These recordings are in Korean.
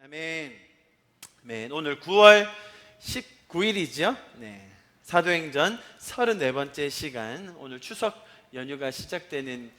아멘. 아멘. 오늘 9월 19일이죠. 네. 사도행전 34번째 시간, 오늘 추석 연휴가 시작되는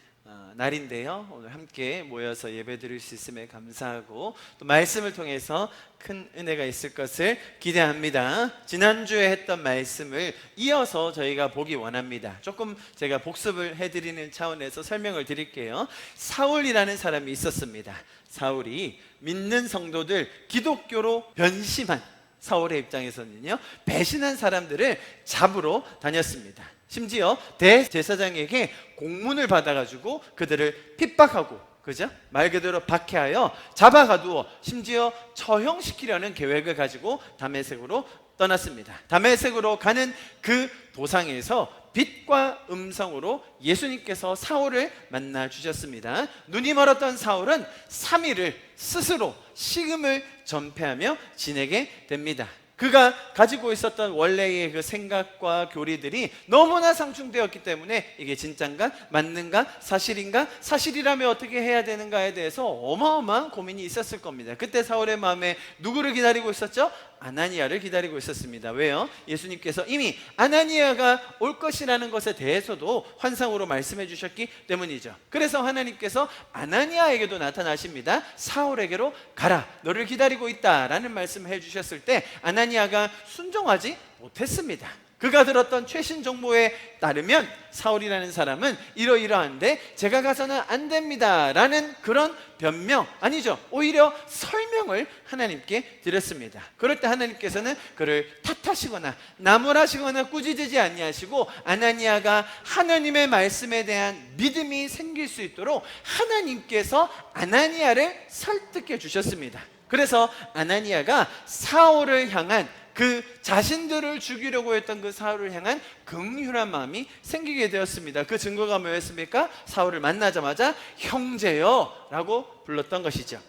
날인데요. 오늘 함께 모여서 예배 드릴 수 있음에 감사하고 또 말씀을 통해서 큰 은혜가 있을 것을 기대합니다. 지난주에 했던 말씀을 이어서 저희가 보기 원합니다. 조금 제가 복습을 해드리는 차원에서 설명을 드릴게요. 사울이라는 사람이 있었습니다. 사울이 믿는 성도들, 기독교로 변심한 사울의 입장에서는요, 배신한 사람들을 잡으러 다녔습니다. 심지어 대제사장에게 공문을 받아가지고 그들을 핍박하고, 그죠? 말 그대로 박해하여 잡아가두어 심지어 처형시키려는 계획을 가지고 다메섹으로 떠났습니다. 다메섹으로 가는 그 도상에서 빛과 음성으로 예수님께서 사울을 만나 주셨습니다. 눈이 멀었던 사울은 3일을 스스로 식음을 전폐하며 지내게 됩니다. 그가 가지고 있었던 원래의 그 생각과 교리들이 너무나 상충되었기 때문에 이게 진짠가? 맞는가? 사실인가? 사실이라면 어떻게 해야 되는가에 대해서 어마어마한 고민이 있었을 겁니다. 그때 사울의 마음에 누구를 기다리고 있었죠? 아나니아를 기다리고 있었습니다. 왜요? 예수님께서 이미 아나니아가 올 것이라는 것에 대해서도 환상으로 말씀해 주셨기 때문이죠. 그래서 하나님께서 아나니아에게도 나타나십니다. 사울에게로 가라, 너를 기다리고 있다 라는 말씀을 해주셨을 때 아나니아가 순종하지 못했습니다. 그가 들었던 최신 정보에 따르면 사울이라는 사람은 이러이러한데 제가 가서는 안 됩니다 라는 그런 변명, 아니죠, 오히려 설명을 하나님께 드렸습니다. 그럴 때 하나님께서는 그를 탓하시거나 나무라시거나 꾸짖지 아니하시고 아나니아가 하나님의 말씀에 대한 믿음이 생길 수 있도록 하나님께서 아나니아를 설득해 주셨습니다. 그래서 아나니아가 사울을 향한 그 자신들을 죽이려고 했던 그 사울을 향한 긍휼한 마음이 생기게 되었습니다. 그 증거가 뭐였습니까? 사울을 만나자마자 형제여 라고 불렀던 것이죠.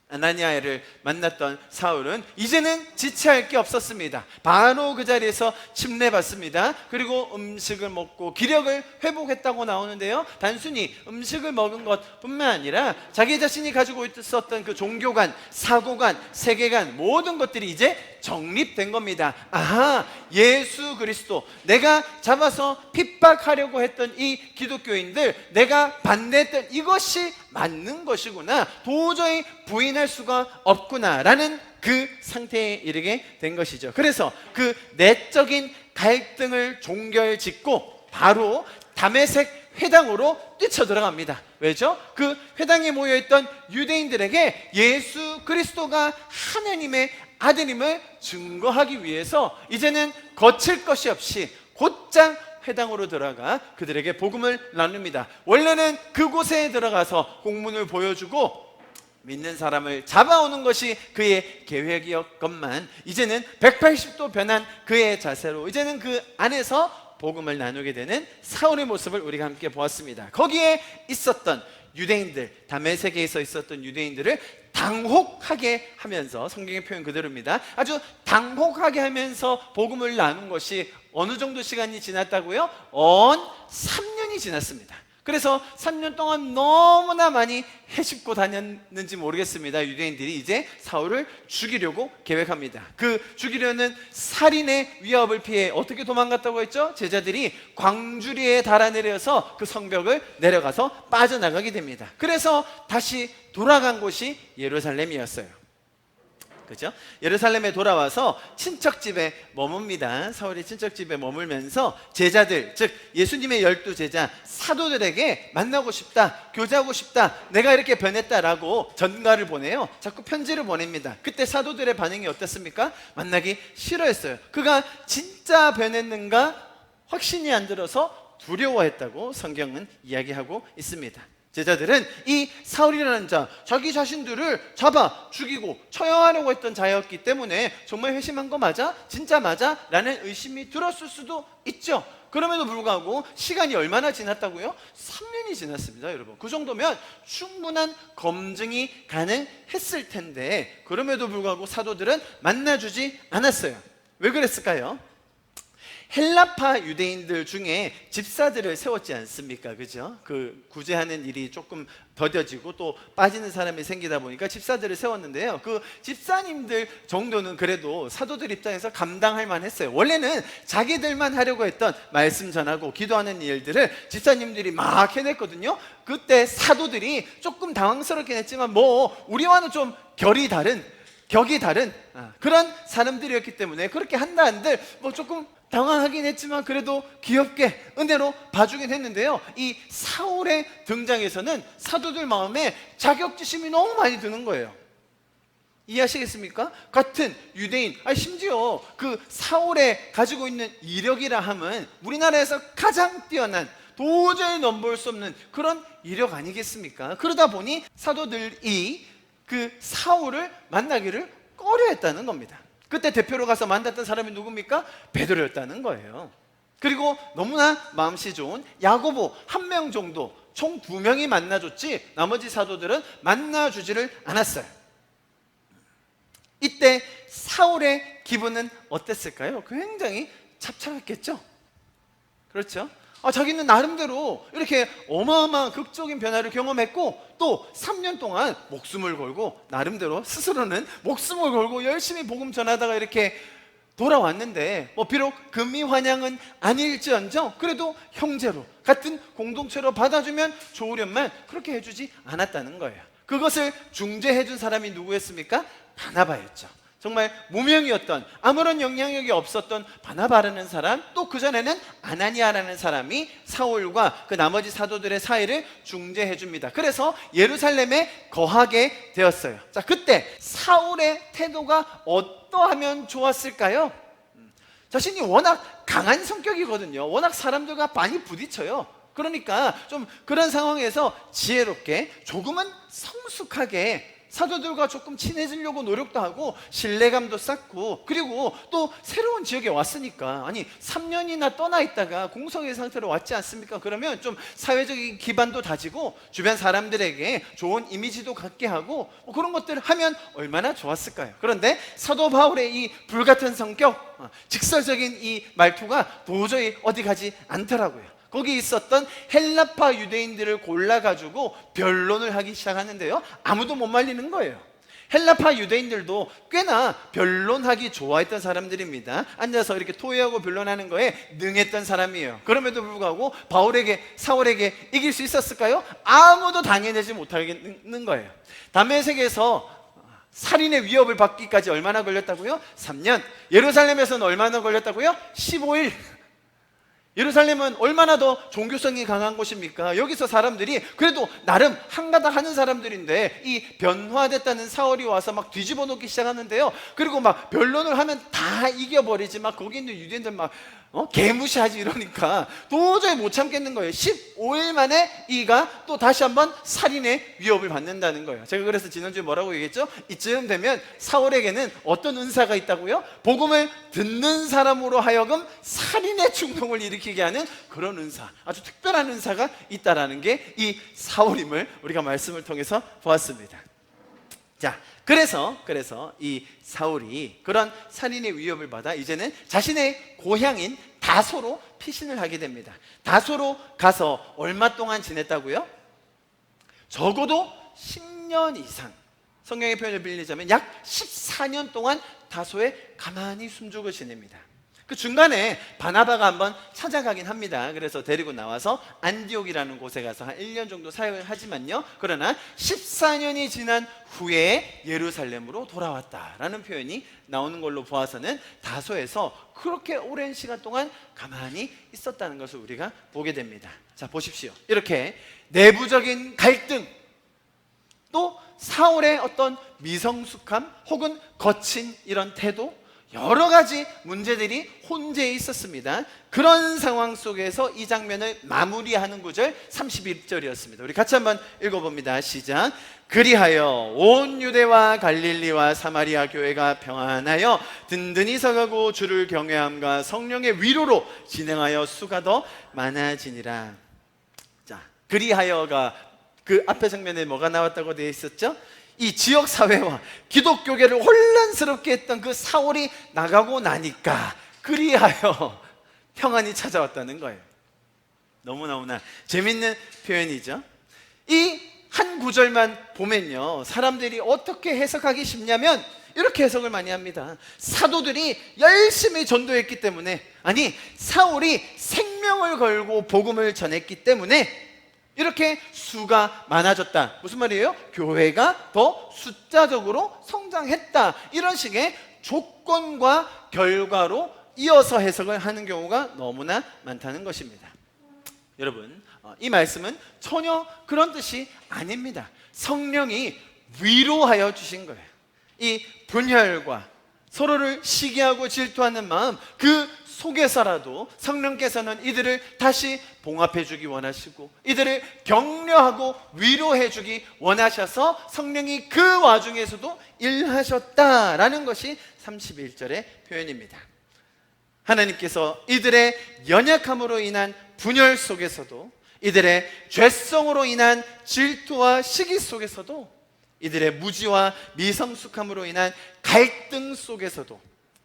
아나니아를 만났던 사울은 이제는 지체할 게 없었습니다. 바로 그 자리에서 침례받습니다. 그리고 음식을 먹고 기력을 회복했다고 나오는데요, 단순히 음식을 먹은 것뿐만 아니라 자기 자신이 가지고 있었던 그 종교관, 사고관, 세계관 모든 것들이 이제 정립된 겁니다. 아하, 예수 그리스도, 내가 잡아서 핍박하려고 했던 이 기독교인들, 내가 반대했던 이것이 맞는 것이구나, 도저히 부인할 수가 없구나 라는 그 상태에 이르게 된 것이죠. 그래서 그 내적인 갈등을 종결짓고 바로 다메섹 회당으로 뛰쳐들어갑니다. 왜죠? 그 회당에 모여있던 유대인들에게 예수 그리스도가 하나님의 아들임을 증거하기 위해서 이제는 거칠 것이 없이 곧장 회당으로 들어가 그들에게 복음을 나눕니다. 원래는 그곳에 들어가서 공문을 보여주고 믿는 사람을 잡아오는 것이 그의 계획이었건만 이제는 180도 변한 그의 자세로 이제는 그 안에서 복음을 나누게 되는 사울의 모습을 우리가 함께 보았습니다. 거기에 있었던 유대인들, 다메섹에서 있었던 유대인들을 당혹하게 하면서, 성경의 표현 그대로입니다, 아주 당혹하게 하면서 복음을 나눈 것이 어느 정도 시간이 지났다고요? 3년이 지났습니다. 그래서 3년 동안 너무나 많이 해집고 다녔는지 모르겠습니다. 유대인들이 이제 사울을 죽이려고 계획합니다. 그 죽이려는 살인의 위협을 피해 어떻게 도망갔다고 했죠? 제자들이 광주리에 달아내려서 그 성벽을 내려가서 빠져나가게 됩니다. 그래서 다시 돌아간 곳이 예루살렘이었어요. 그죠? 예루살렘에 돌아와서 친척집에 머뭅니다. 사울이 친척집에 머물면서 제자들, 즉 예수님의 12제자 사도들에게 만나고 싶다, 교제하고 싶다, 내가 이렇게 변했다라고 전가를 보내요. 자꾸 편지를 보냅니다. 그때 사도들의 반응이 어땠습니까? 만나기 싫어했어요. 그가 진짜 변했는가 확신이 안 들어서 두려워했다고 성경은 이야기하고 있습니다. 제자들은 이 사울이라는 자, 자기 자신들을 잡아 죽이고 처형하려고 했던 자였기 때문에 정말 회심한 거 맞아? 진짜 맞아? 라는 의심이 들었을 수도 있죠. 그럼에도 불구하고 시간이 얼마나 지났다고요? 3년이 지났습니다, 여러분. 그 정도면 충분한 검증이 가능했을 텐데 그럼에도 불구하고 사도들은 만나주지 않았어요. 왜 그랬을까요? 헬라파 유대인들 중에 집사들을 세웠지 않습니까? 그죠? 그 구제하는 일이 조금 더뎌지고 또 빠지는 사람이 생기다 보니까 집사들을 세웠는데요. 그 집사님들 정도는 그래도 사도들 입장에서 감당할 만했어요. 원래는 자기들만 하려고 했던 말씀 전하고 기도하는 일들을 집사님들이 막 해냈거든요. 그때 사도들이 조금 당황스럽긴 했지만 뭐 우리와는 좀 격이 다른 그런 사람들이었기 때문에 그렇게 한다 한들 뭐 조금 당황하긴 했지만 그래도 귀엽게 은혜로 봐주긴 했는데요. 이 사울의 등장에서는 사도들 마음에 자격지심이 너무 많이 드는 거예요. 이해하시겠습니까? 같은 유대인, 심지어 그 사울의 가지고 있는 이력이라 함은 우리나라에서 가장 뛰어난, 도저히 넘볼 수 없는 그런 이력 아니겠습니까? 그러다 보니 사도들이 그 사울을 만나기를 꺼려했다는 겁니다. 그때 대표로 가서 만났던 사람이 누굽니까? 베드로였다는 거예요. 그리고 너무나 마음씨 좋은 야고보 한 명 정도, 총 2명이 만나줬지 나머지 사도들은 만나주지를 않았어요. 이때 사울의 기분은 어땠을까요? 굉장히 잡잡했겠죠? 그렇죠? 자기는 나름대로 이렇게 어마어마한 극적인 변화를 경험했고 또 3년 동안 목숨을 걸고 나름대로 스스로는 목숨을 걸고 열심히 복음 전하다가 이렇게 돌아왔는데 뭐 비록 금미환양은 아닐지언정 그래도 형제로 같은 공동체로 받아주면 좋으련만 그렇게 해주지 않았다는 거예요. 그것을 중재해준 사람이 누구였습니까? 바나바였죠. 정말 무명이었던, 아무런 영향력이 없었던 바나바라는 사람, 또 그전에는 아나니아라는 사람이 사울과 그 나머지 사도들의 사이를 중재해 줍니다. 그래서 예루살렘에 거하게 되었어요. 자, 그때 사울의 태도가 어떠하면 좋았을까요? 자신이 워낙 강한 성격이거든요. 워낙 사람들과 많이 부딪혀요. 그러니까 좀 그런 상황에서 지혜롭게 조금은 성숙하게 사도들과 조금 친해지려고 노력도 하고 신뢰감도 쌓고, 그리고 또 새로운 지역에 왔으니까 3년이나 떠나 있다가 공석의 상태로 왔지 않습니까? 그러면 좀 사회적인 기반도 다지고 주변 사람들에게 좋은 이미지도 갖게 하고 그런 것들을 하면 얼마나 좋았을까요? 그런데 사도 바울의 이 불같은 성격, 직설적인 이 말투가 도저히 어디 가지 않더라고요. 거기 있었던 헬라파 유대인들을 골라가지고 변론을 하기 시작하는데요, 아무도 못 말리는 거예요. 헬라파 유대인들도 꽤나 변론하기 좋아했던 사람들입니다. 앉아서 이렇게 토의하고 변론하는 거에 능했던 사람이에요. 그럼에도 불구하고 사울에게 이길 수 있었을까요? 아무도 당해내지 못하겠는 거예요. 다메섹에서 살인의 위협을 받기까지 얼마나 걸렸다고요? 3년. 예루살렘에서는 얼마나 걸렸다고요? 15일. 예루살렘은 얼마나 더 종교성이 강한 곳입니까? 여기서 사람들이 그래도 나름 한가닥 하는 사람들인데 이 변화됐다는 사울이 와서 막 뒤집어 놓기 시작하는데요, 그리고 막 변론을 하면 다 이겨버리지, 막 거기 있는 유대인들 막 개무시하지 이러니까 도저히 못 참겠는 거예요. 15일 만에 이가 또 다시 한번 살인의 위협을 받는다는 거예요. 제가 그래서 지난주에 뭐라고 얘기했죠? 이쯤 되면 사울에게는 어떤 은사가 있다고요? 복음을 듣는 사람으로 하여금 살인의 충동을 일으키게 하는 그런 은사, 아주 특별한 은사가 있다라는 게 이 사울임을 우리가 말씀을 통해서 보았습니다. 자, 그래서 이 사울이 그런 살인의 위협을 받아 이제는 자신의 고향인 다소로 피신을 하게 됩니다. 다소로 가서 얼마 동안 지냈다고요? 적어도 10년 이상, 성경의 표현을 빌리자면 약 14년 동안 다소에 가만히 숨죽을 지냅니다. 그 중간에 바나바가 한번 찾아가긴 합니다. 그래서 데리고 나와서 안디옥이라는 곳에 가서 한 1년 정도 사역을 하지만요, 그러나 14년이 지난 후에 예루살렘으로 돌아왔다라는 표현이 나오는 걸로 보아서는 다소에서 그렇게 오랜 시간 동안 가만히 있었다는 것을 우리가 보게 됩니다. 자, 보십시오. 이렇게 내부적인 갈등, 또 사울의 어떤 미성숙함 혹은 거친 이런 태도, 여러 가지 문제들이 혼재해 있었습니다. 그런 상황 속에서 이 장면을 마무리하는 구절 31절이었습니다. 우리 같이 한번 읽어봅니다. 시작. 그리하여 온 유대와 갈릴리와 사마리아 교회가 평안하여 든든히 서가고 주를 경외함과 성령의 위로로 진행하여 수가 더 많아지니라. 자, 그리하여가 그 앞에 장면에 뭐가 나왔다고 되어 있었죠? 이 지역사회와 기독교계를 혼란스럽게 했던 그 사울이 나가고 나니까 그리하여 평안이 찾아왔다는 거예요. 너무너무나 재밌는 표현이죠. 이 한 구절만 보면요, 사람들이 어떻게 해석하기 쉽냐면 이렇게 해석을 많이 합니다. 사도들이 열심히 전도했기 때문에, 아니 사울이 생명을 걸고 복음을 전했기 때문에 이렇게 수가 많아졌다. 무슨 말이에요? 교회가 더 숫자적으로 성장했다. 이런 식의 조건과 결과로 이어서 해석을 하는 경우가 너무나 많다는 것입니다. 여러분, 이 말씀은 전혀 그런 뜻이 아닙니다. 성령이 위로하여 주신 거예요. 이 분열과 서로를 시기하고 질투하는 마음, 그 속에서라도 성령께서는 이들을 다시 봉합해 주기 원하시고 이들을 격려하고 위로해 주기 원하셔서 성령이 그 와중에서도 일하셨다라는 것이 31절의 표현입니다. 하나님께서 이들의 연약함으로 인한 분열 속에서도, 이들의 죄성으로 인한 질투와 시기 속에서도, 이들의 무지와 미성숙함으로 인한 갈등 속에서도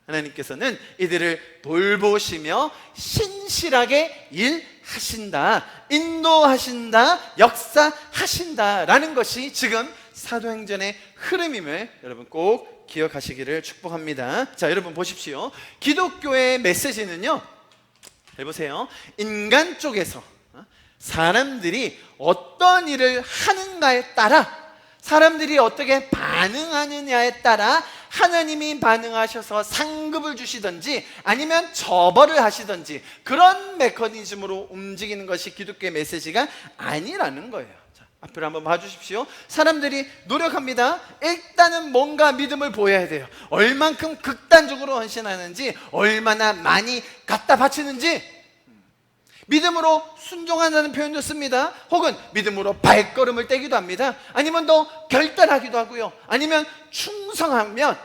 하나님께서는 이들을 돌보시며 신실하게 일하신다, 인도하신다, 역사하신다라는 것이 지금 사도행전의 흐름임을 여러분 꼭 기억하시기를 축복합니다. 자, 여러분 보십시오. 기독교의 메시지는요, 잘 보세요. 인간 쪽에서 사람들이 어떤 일을 하는가에 따라, 사람들이 어떻게 반응하느냐에 따라 하나님이 반응하셔서 상급을 주시든지 아니면 처벌을 하시든지 그런 메커니즘으로 움직이는 것이 기독교의 메시지가 아니라는 거예요. 자, 앞으로 한번 봐주십시오. 사람들이 노력합니다. 일단은 뭔가 믿음을 보여야 돼요. 얼만큼 극단적으로 헌신하는지, 얼마나 많이 갖다 바치는지. 믿음으로 순종한다는 표현도 씁니다. 혹은 믿음으로 발걸음을 떼기도 합니다. 아니면 더 결단하기도 하고요. 아니면 충성하면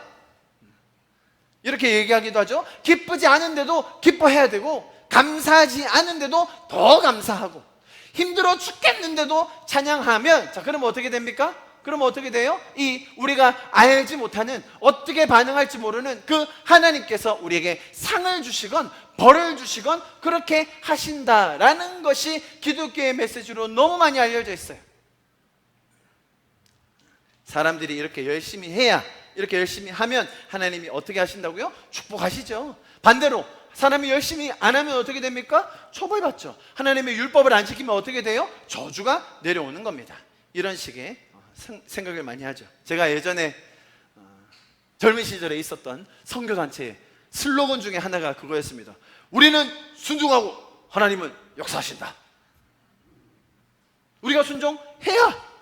이렇게 얘기하기도 하죠. 기쁘지 않은데도 기뻐해야 되고, 감사하지 않은데도 더 감사하고, 힘들어 죽겠는데도 찬양하면, 자, 그러면 어떻게 됩니까? 그러면 어떻게 돼요? 이 우리가 알지 못하는, 어떻게 반응할지 모르는 그 하나님께서 우리에게 상을 주시건 벌을 주시건 그렇게 하신다라는 것이 기독교의 메시지로 너무 많이 알려져 있어요. 사람들이 이렇게 열심히 해야, 이렇게 열심히 하면 하나님이 어떻게 하신다고요? 축복하시죠. 반대로 사람이 열심히 안 하면 어떻게 됩니까? 처벌받죠. 하나님의 율법을 안 지키면 어떻게 돼요? 저주가 내려오는 겁니다. 이런 식의 생각을 많이 하죠. 제가 예전에 젊은 시절에 있었던 선교단체의 슬로건 중에 하나가 그거였습니다. 우리는 순종하고 하나님은 역사하신다. 우리가 순종해야,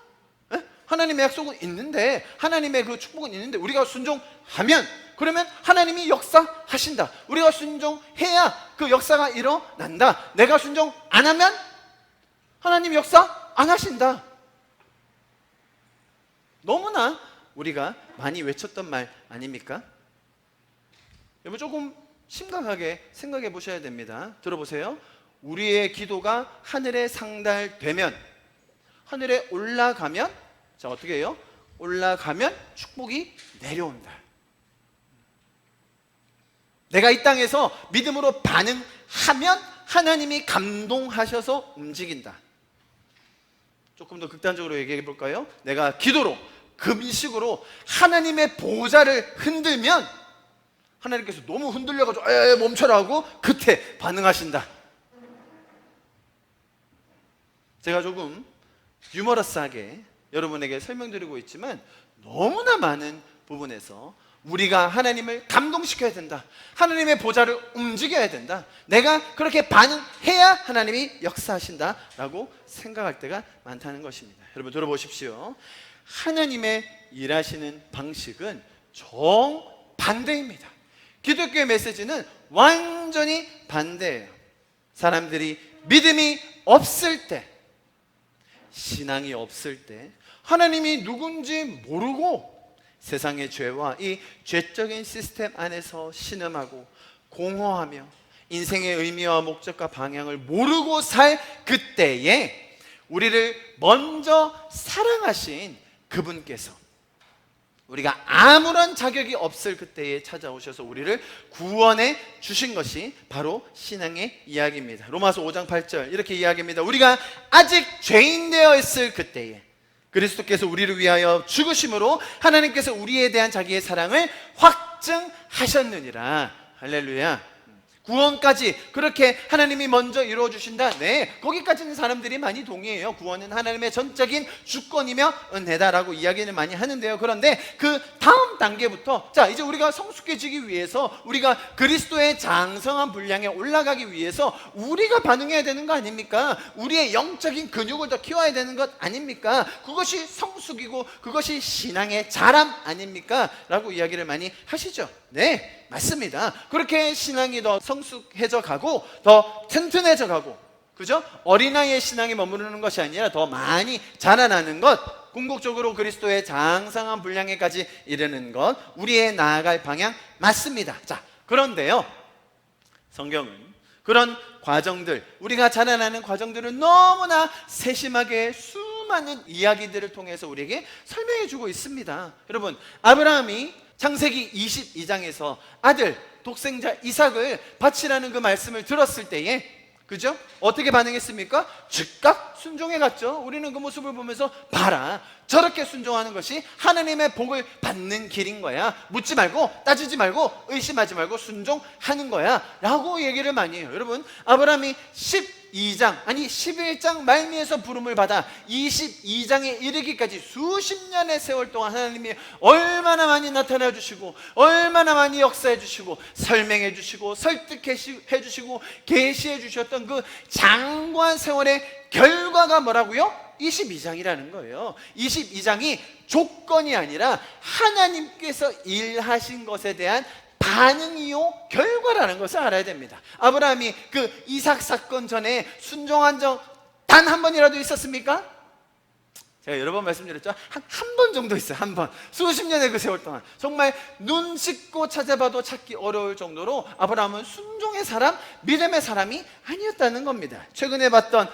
하나님의 약속은 있는데, 하나님의 그 축복은 있는데 우리가 순종하면, 그러면 하나님이 역사하신다. 우리가 순종해야 그 역사가 일어난다. 내가 순종 안 하면 하나님이 역사 안 하신다. 너무나 우리가 많이 외쳤던 말 아닙니까? 여러분 조금 심각하게 생각해 보셔야 됩니다. 들어보세요. 우리의 기도가 하늘에 상달되면, 하늘에 올라가면, 자, 어떻게 해요? 올라가면 축복이 내려온다. 내가 이 땅에서 믿음으로 반응하면 하나님이 감동하셔서 움직인다. 조금 더 극단적으로 얘기해 볼까요? 내가 기도로, 금식으로 하나님의 보좌를 흔들면 하나님께서 너무 흔들려가지고 멈춰라 하고 그때 반응하신다. 제가 조금 유머러스하게 여러분에게 설명드리고 있지만 너무나 많은 부분에서 우리가 하나님을 감동시켜야 된다. 하나님의 보좌를 움직여야 된다. 내가 그렇게 반응해야 하나님이 역사하신다라고 생각할 때가 많다는 것입니다. 여러분 들어보십시오. 하나님의 일하시는 방식은 정반대입니다. 기독교의 메시지는 완전히 반대예요. 사람들이 믿음이 없을 때, 신앙이 없을 때, 하나님이 누군지 모르고 세상의 죄와 이 죄적인 시스템 안에서 신음하고 공허하며 인생의 의미와 목적과 방향을 모르고 살 그때에 우리를 먼저 사랑하신 그분께서 우리가 아무런 자격이 없을 그때에 찾아오셔서 우리를 구원해 주신 것이 바로 신앙의 이야기입니다. 로마서 5장 8절 이렇게 이야기합니다. 우리가 아직 죄인 되어 있을 그때에 그리스도께서 우리를 위하여 죽으심으로 하나님께서 우리에 대한 자기의 사랑을 확증하셨느니라. 할렐루야. 구원까지 그렇게 하나님이 먼저 이루어 주신다. 네, 거기까지는 사람들이 많이 동의해요. 구원은 하나님의 전적인 주권이며 은혜다라고 이야기를 많이 하는데요. 그런데 그 다음 단계부터 자, 이제 우리가 성숙해지기 위해서, 우리가 그리스도의 장성한 분량에 올라가기 위해서 우리가 반응해야 되는 거 아닙니까? 우리의 영적인 근육을 더 키워야 되는 것 아닙니까? 그것이 성숙이고 그것이 신앙의 자람 아닙니까? 라고 이야기를 많이 하시죠. 네, 맞습니다. 그렇게 신앙이 더 성숙해져 가고 더 튼튼해져 가고, 그죠? 어린아이의 신앙이 머무르는 것이 아니라 더 많이 자라나는 것, 궁극적으로 그리스도의 장성한 분량에까지 이르는 것, 우리의 나아갈 방향 맞습니다. 자, 그런데요, 성경은 그런 과정들, 우리가 자라나는 과정들을 너무나 세심하게 수많은 이야기들을 통해서 우리에게 설명해 주고 있습니다. 여러분, 아브라함이 창세기 22장에서 아들 독생자 이삭을 바치라는 그 말씀을 들었을 때에, 그죠? 어떻게 반응했습니까? 즉각 순종해 갔죠. 우리는 그 모습을 보면서 봐라, 저렇게 순종하는 것이 하나님의 복을 받는 길인 거야. 묻지 말고 따지지 말고 의심하지 말고 순종하는 거야 라고 얘기를 많이 해요. 여러분, 아브라함이 11장 말미에서 부름을 받아 22장에 이르기까지 수십 년의 세월 동안 하나님이 얼마나 많이 나타나 주시고, 얼마나 많이 역사해 주시고, 설명해 주시고, 설득해 주시고, 계시해 주셨던 그 장구한 세월의 결과가 뭐라고요? 22장이라는 거예요. 22장이 조건이 아니라 하나님께서 일하신 것에 대한 반응이요 결과라는 것을 알아야 됩니다. 아브라함이 그 이삭 사건 전에 순종한 적 단 한 번이라도 있었습니까? 제가 여러 번 말씀드렸죠. 한 번 정도 있어요. 한 번. 수십 년의 그 세월 동안 정말 눈 씻고 찾아봐도 찾기 어려울 정도로 아브라함은 순종의 사람, 믿음의 사람이 아니었다는 겁니다. 최근에 봤던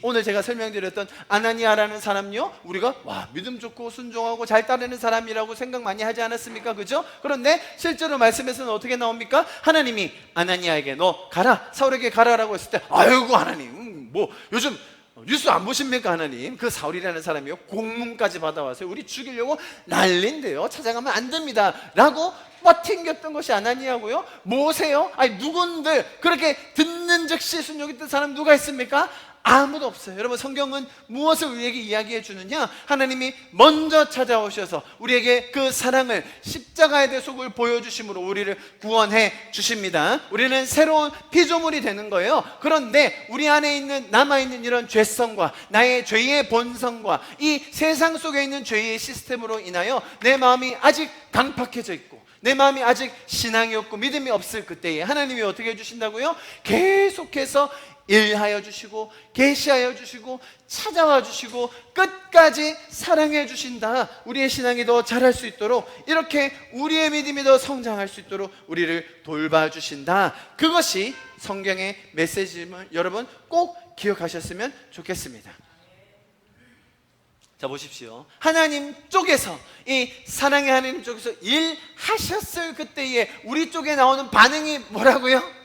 오늘 제가 설명드렸던 아나니아라는 사람요, 우리가 와, 믿음 좋고 순종하고 잘 따르는 사람이라고 생각 많이 하지 않았습니까? 그죠? 그런데 실제로 말씀에서는 어떻게 나옵니까? 하나님이 아나니아에게 너 가라, 사울에게 가라라고 했을 때, 아이고 하나님, 뭐 요즘 뉴스 안 보십니까? 하나님, 그 사울이라는 사람이요, 공문까지 받아와서 우리 죽이려고 난린데요, 찾아가면 안 됩니다 라고 뻗팅겼던 것이 아나니아고요. 뭐세요? 아니, 누군들 그렇게 듣는 즉시 순종했던 사람 누가 있습니까? 아무도 없어요. 여러분, 성경은 무엇을 우리에게 이야기해 주느냐? 하나님이 먼저 찾아오셔서 우리에게 그 사랑을, 십자가의 대속을 보여주심으로 우리를 구원해 주십니다. 우리는 새로운 피조물이 되는 거예요. 그런데 우리 안에 남아있는 이런 죄성과 나의 죄의 본성과 이 세상 속에 있는 죄의 시스템으로 인하여 내 마음이 아직 강팍해져 있고, 내 마음이 아직 신앙이 없고 믿음이 없을 그때에 하나님이 어떻게 해주신다고요? 계속해서 일하여 주시고, 계시하여 주시고, 찾아와 주시고, 끝까지 사랑해 주신다. 우리의 신앙이 더 자랄 수 있도록, 이렇게 우리의 믿음이 더 성장할 수 있도록 우리를 돌봐주신다. 그것이 성경의 메시지임을 여러분 꼭 기억하셨으면 좋겠습니다. 자, 보십시오. 하나님 쪽에서, 이 사랑의 하나님 쪽에서 일하셨을 그때에 우리 쪽에 나오는 반응이 뭐라고요?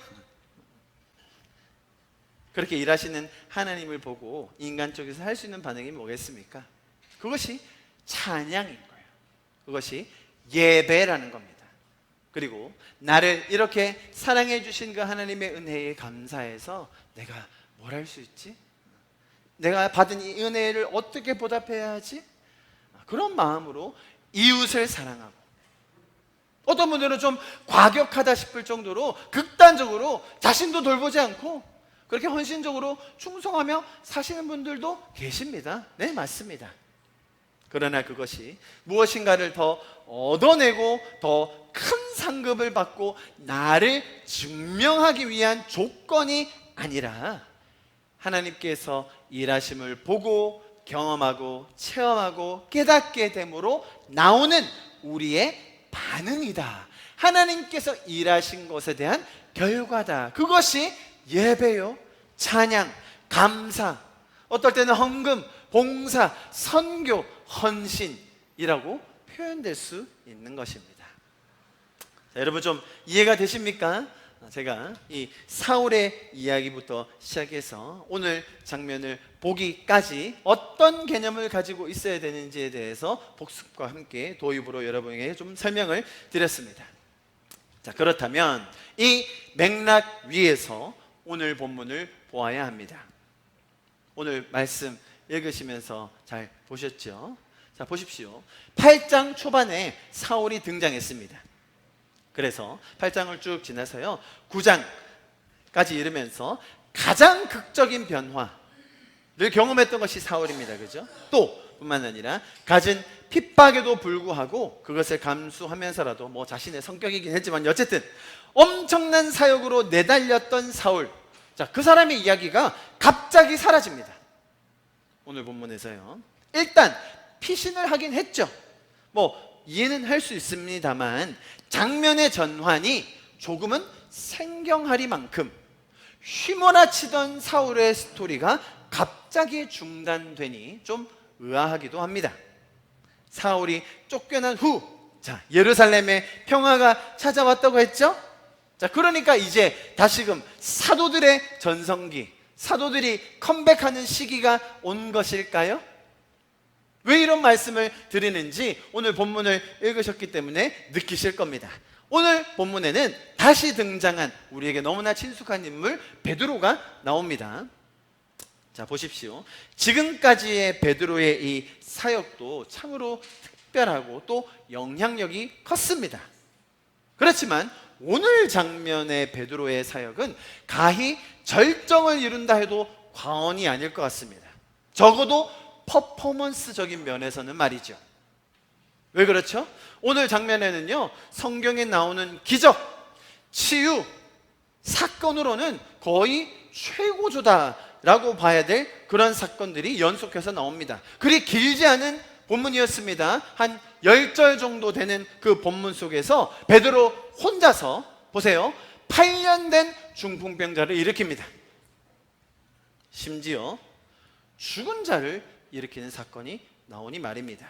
그렇게 일하시는 하나님을 보고 인간 쪽에서 할 수 있는 반응이 뭐겠습니까? 그것이 찬양인 거예요. 그것이 예배라는 겁니다. 그리고 나를 이렇게 사랑해 주신 그 하나님의 은혜에 감사해서 내가 뭘 할 수 있지? 내가 받은 이 은혜를 어떻게 보답해야 하지? 그런 마음으로 이웃을 사랑하고, 어떤 분들은 좀 과격하다 싶을 정도로 극단적으로 자신도 돌보지 않고 그렇게 헌신적으로 충성하며 사시는 분들도 계십니다. 네, 맞습니다. 그러나 그것이 무엇인가를 더 얻어내고 더 큰 상급을 받고 나를 증명하기 위한 조건이 아니라 하나님께서 일하심을 보고 경험하고 체험하고 깨닫게 됨으로 나오는 우리의 반응이다. 하나님께서 일하신 것에 대한 결과다. 그것이 예배요, 찬양, 감사, 어떨 때는 헌금, 봉사, 선교, 헌신이라고 표현될 수 있는 것입니다. 자, 여러분 좀 이해가 되십니까? 제가 이 사울의 이야기부터 시작해서 오늘 장면을 보기까지 어떤 개념을 가지고 있어야 되는지에 대해서 복습과 함께 도입으로 여러분에게 좀 설명을 드렸습니다. 자, 그렇다면 이 맥락 위에서 오늘 본문을 보아야 합니다. 오늘 말씀 읽으시면서 잘 보셨죠? 자, 보십시오. 8장 초반에 사울이 등장했습니다. 그래서 8장을 쭉 지나서요 9장까지 이르면서 가장 극적인 변화를 경험했던 것이 사울입니다. 그죠? 또 뿐만 아니라 갖은 핍박에도 불구하고 그것을 감수하면서라도 뭐 자신의 성격이긴 했지만 어쨌든 엄청난 사역으로 내달렸던 사울, 자, 그 사람의 이야기가 갑자기 사라집니다. 오늘 본문에서요 일단 피신을 하긴 했죠. 뭐 이해는 할 수 있습니다만 장면의 전환이 조금은 생경하리만큼 휘몰아치던 사울의 스토리가 갑자기 중단되니 좀 의아하기도 합니다. 사울이 쫓겨난 후, 자, 예루살렘에 평화가 찾아왔다고 했죠? 자, 그러니까 이제 다시금 사도들의 전성기, 사도들이 컴백하는 시기가 온 것일까요? 왜 이런 말씀을 드리는지 오늘 본문을 읽으셨기 때문에 느끼실 겁니다. 오늘 본문에는 다시 등장한 우리에게 너무나 친숙한 인물 베드로가 나옵니다. 자, 보십시오. 지금까지의 베드로의 이 사역도 참으로 특별하고 또 영향력이 컸습니다. 그렇지만 오늘 장면의 베드로의 사역은 가히 절정을 이룬다 해도 과언이 아닐 것 같습니다. 적어도 퍼포먼스적인 면에서는 말이죠. 왜 그렇죠? 오늘 장면에는요 성경에 나오는 기적, 치유, 사건으로는 거의 최고조다라고 봐야 될 그런 사건들이 연속해서 나옵니다. 그리 길지 않은 본문이었습니다. 한 10절 정도 되는 그 본문 속에서 베드로 혼자서 보세요 8년 된 중풍병자를 일으킵니다. 심지어 죽은 자를 일으키는 사건이 나오니 말입니다.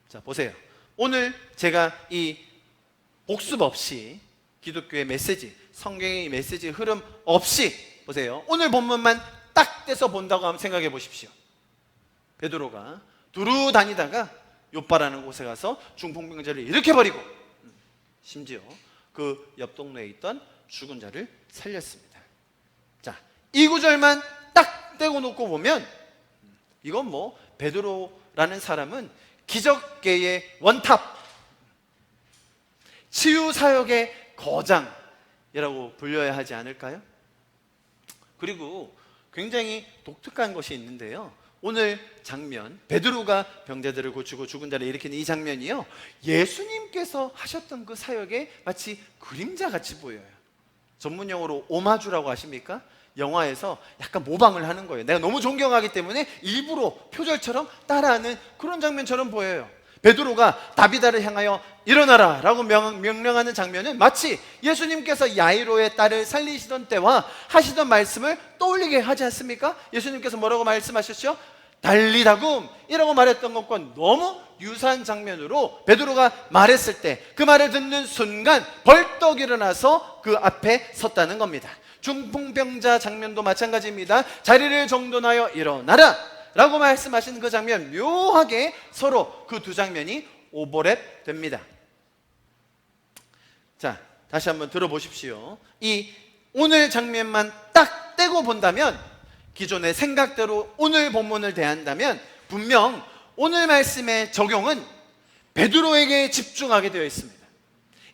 자, 보세요. 오늘 제가 이 복습 없이 기독교의 메시지, 성경의 메시지 흐름 없이 보세요. 오늘 본문만 딱 떼서 본다고 한번 생각해 보십시오. 베드로가 두루 다니다가 요빠라는 곳에 가서 중풍병자를 일으켜버리고 심지어 그 옆 동네에 있던 죽은 자를 살렸습니다. 자, 이 구절만 딱 떼고 놓고 보면 이건 뭐 베드로라는 사람은 기적계의 원탑, 치유사역의 거장이라고 불려야 하지 않을까요? 그리고 굉장히 독특한 것이 있는데요 오늘 장면, 베드로가 병자들을 고치고 죽은 자를 일으키는 이 장면이요 예수님께서 하셨던 그 사역에 마치 그림자같이 보여요. 전문용어로 오마주라고 아십니까? 영화에서 약간 모방을 하는 거예요. 내가 너무 존경하기 때문에 일부러 표절처럼 따라하는 그런 장면처럼 보여요. 베드로가 다비다를 향하여 일어나라 라고 명령하는 장면은 마치 예수님께서 야이로의 딸을 살리시던 때와 하시던 말씀을 떠올리게 하지 않습니까? 예수님께서 뭐라고 말씀하셨죠? 달리다굼 이라고 말했던 것과 너무 유사한 장면으로 베드로가 말했을 때 그 말을 듣는 순간 벌떡 일어나서 그 앞에 섰다는 겁니다. 중풍병자 장면도 마찬가지입니다. 자리를 정돈하여 일어나라 라고 말씀하신 그 장면, 묘하게 서로 그 두 장면이 오버랩 됩니다. 자, 다시 한번 들어보십시오. 이 오늘 장면만 딱 떼고 본다면, 기존의 생각대로 오늘 본문을 대한다면 분명 오늘 말씀의 적용은 베드로에게 집중하게 되어 있습니다.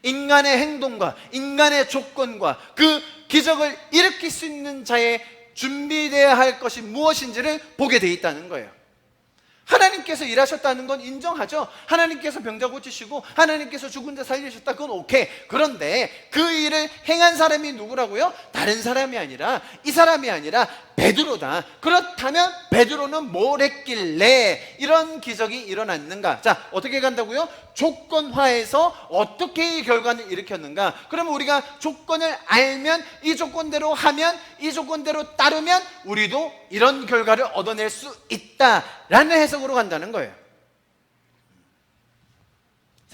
인간의 행동과 인간의 조건과 그 기적을 일으킬 수 있는 자의 준비되어야 할 것이 무엇인지를 보게 돼 있다는 거예요. 하나님께서 일하셨다는 건 인정하죠. 하나님께서 병자 고치시고 하나님께서 죽은 자 살리셨다, 그건 오케이. 그런데 그 일을 행한 사람이 누구라고요? 다른 사람이 아니라, 이 사람이 아니라 베드로다. 그렇다면 베드로는 뭘 했길래 이런 기적이 일어났는가? 자, 어떻게 간다고요? 조건화해서 어떻게 이 결과를 일으켰는가? 그러면 우리가 조건을 알면, 이 조건대로 하면, 이 조건대로 따르면 우리도 이런 결과를 얻어낼 수 있다라는 해석으로 간다는 거예요.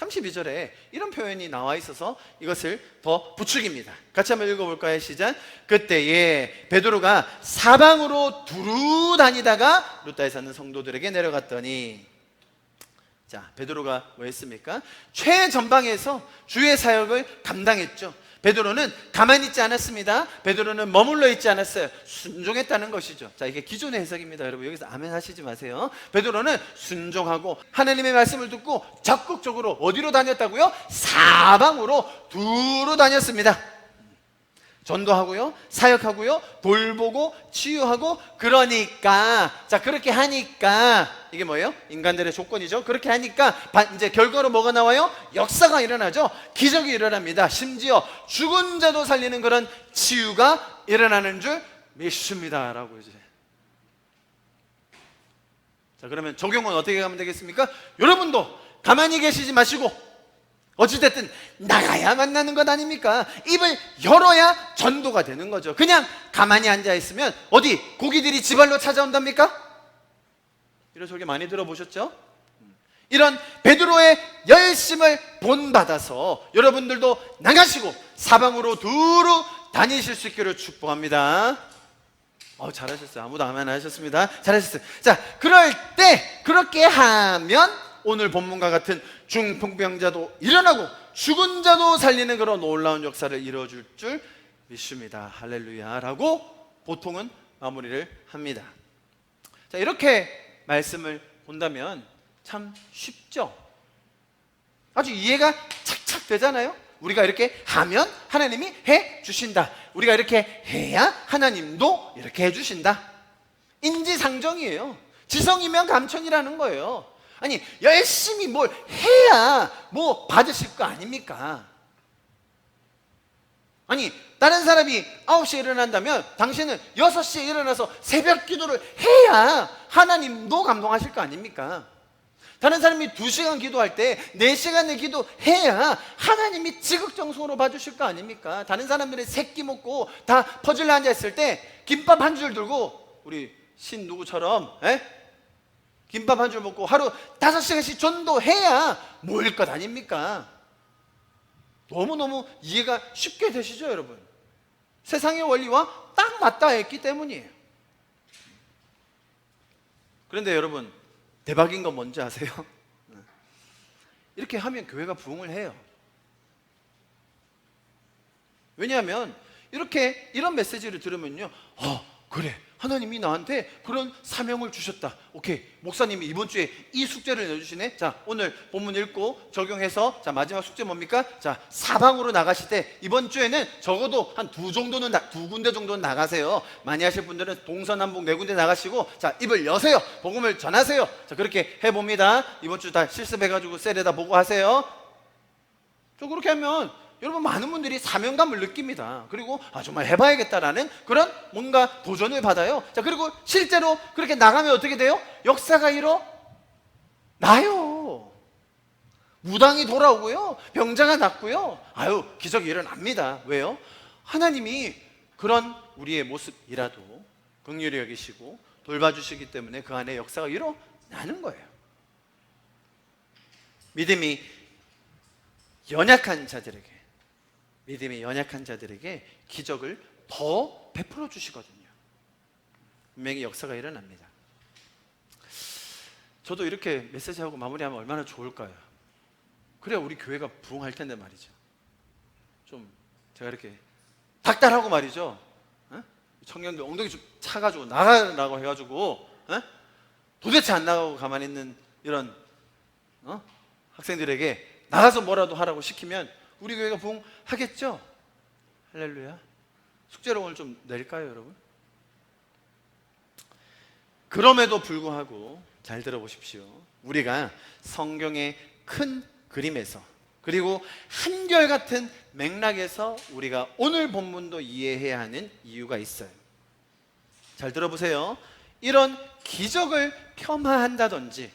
32절에 이런 표현이 나와 있어서 이것을 더 부추깁니다. 같이 한번 읽어볼까요? 시작. 그때에 베드로가 사방으로 두루 다니다가 루다에 사는 성도들에게 내려갔더니, 자, 베드로가 뭐 했습니까? 최전방에서 주의 사역을 감당했죠. 베드로는 가만히 있지 않았습니다. 베드로는 머물러 있지 않았어요. 순종했다는 것이죠. 자, 이게 기존의 해석입니다. 여러분 여기서 아멘 하시지 마세요. 베드로는 순종하고 하나님의 말씀을 듣고 적극적으로 어디로 다녔다고요? 사방으로 두루 다녔습니다. 전도하고요, 사역하고요, 돌보고 치유하고. 그러니까, 자, 그렇게 하니까 이게 뭐예요? 인간들의 조건이죠. 그렇게 하니까 이제 결과로 뭐가 나와요? 역사가 일어나죠. 기적이 일어납니다. 심지어 죽은 자도 살리는 그런 치유가 일어나는 줄 믿습니다 라고 이제. 자, 그러면 적용은 어떻게 하면 되겠습니까? 여러분도 가만히 계시지 마시고 어찌됐든 나가야 만나는 것 아닙니까? 입을 열어야 전도가 되는 거죠. 그냥 가만히 앉아있으면 어디 고기들이 지발로 찾아온답니까? 이런 소리 많이 들어보셨죠? 이런 베드로의 열심을 본받아서 여러분들도 나가시고 사방으로 두루 다니실 수 있기를 축복합니다. 잘하셨어요. 아무도 아멘 안 하셨습니다. 잘하셨어요. 자, 그럴 때 그렇게 하면 오늘 본문과 같은 중풍병자도 일어나고 죽은 자도 살리는 그런 놀라운 역사를 이루어줄 줄 믿습니다. 할렐루야 라고 보통은 마무리를 합니다. 자, 이렇게 말씀을 본다면 참 쉽죠? 아주 이해가 착착 되잖아요? 우리가 이렇게 하면 하나님이 해 주신다. 우리가 이렇게 해야 하나님도 이렇게 해 주신다. 인지상정이에요. 지성이면 감천이라는 거예요. 아니, 열심히 뭘 해야 뭐 받으실 거 아닙니까? 아니, 다른 사람이 9시에 일어난다면 당신은 6시에 일어나서 새벽 기도를 해야 하나님도 감동하실 거 아닙니까? 다른 사람이 2시간 기도할 때 4시간의 기도해야 하나님이 지극정성으로 봐주실 거 아닙니까? 다른 사람들이 새끼 먹고 다 퍼즐로 앉아있을 때 김밥 한 줄 들고 우리 신 누구처럼 김밥 한 줄 먹고 하루 5시간씩 전도해야 모일 것 아닙니까? 너무너무 이해가 쉽게 되시죠, 여러분? 세상의 원리와 딱 맞닿아 했기 때문이에요. 그런데 여러분, 대박인 건 뭔지 아세요? 이렇게 하면 교회가 부흥을 해요. 왜냐하면 이런 메시지를 들으면요, 그래, 하나님이 나한테 그런 사명을 주셨다. 오케이, 목사님이 이번 주에 이 숙제를 내주시네. 자, 오늘 본문 읽고 적용해서, 자, 마지막 숙제 뭡니까? 자, 사방으로 나가실 때 이번 주에는 적어도 한 두 군데 정도는 나가세요. 많이 하실 분들은 동서남북 4군데 나가시고, 자, 입을 여세요. 복음을 전하세요. 자, 그렇게 해봅니다. 이번 주 다 실습해가지고 셀에다 보고 하세요. 저 그렇게 하면 여러분, 많은 분들이 사명감을 느낍니다. 그리고 정말 해봐야겠다라는 그런 뭔가 도전을 받아요. 자, 그리고 실제로 그렇게 나가면 어떻게 돼요? 역사가 일어나요. 무당이 돌아오고요, 병자가 낫고요, 기적이 일어납니다. 왜요? 하나님이 그런 우리의 모습이라도 긍휼히 여기시고 돌봐주시기 때문에 그 안에 역사가 일어나는 거예요. 믿음이 연약한 자들에게 기적을 더 베풀어 주시거든요. 분명히 역사가 일어납니다. 저도 이렇게 메시지하고 마무리하면 얼마나 좋을까요? 그래야 우리 교회가 부흥할 텐데 말이죠. 좀 제가 이렇게 닥달하고 말이죠, 청년들 엉덩이 좀 차가지고 나가라고 해가지고 도대체 안 나가고 가만히 있는 이런 학생들에게 나가서 뭐라도 하라고 시키면 우리 교회가 부흥하겠죠? 할렐루야. 숙제를 오늘 좀 낼까요, 여러분? 그럼에도 불구하고 잘 들어보십시오. 우리가 성경의 큰 그림에서, 그리고 한결같은 맥락에서 우리가 오늘 본문도 이해해야 하는 이유가 있어요. 잘 들어보세요. 이런 기적을 폄하한다든지